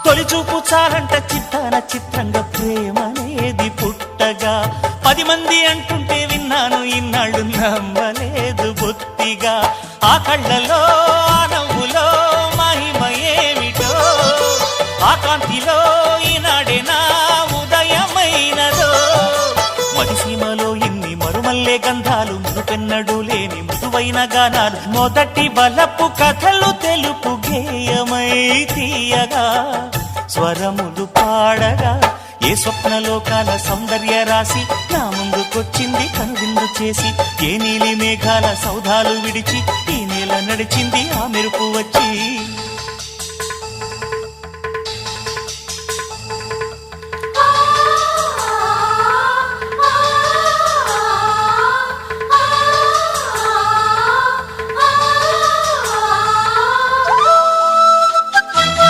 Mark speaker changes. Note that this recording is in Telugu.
Speaker 1: తొలిచూపు చాలంట చిత్తాన చిత్రంగా ప్రేమనేది పుట్టగా 10 మంది అంటుంటే విన్నాను ఇన్నాళ్ళు నమ్మలేదు బొత్తిగా ఆ కళ్ళలో ఆ నవ్వులో మహిమ ఏమిటో ఆ కాంతిలో ఈనాడే నా ఉదయమైనదో మదిసీమలో ఇన్ని మరుమల్లే గంధాలు మునుపెన్నడు లేని మృదువైన గానాలు మొదటి బలపు కథలు తెలుపు గేయమై తీయగా స్వరములు పాడగా ఏ స్వప్నలోకాల సౌందర్య రాశి నా ముందుకొచ్చింది కనువిందు చేసి ఏ నీలి మేఘాల సౌధాలు విడిచి ఈ నేల నడిచింది ఆ మెరుపు వచ్చి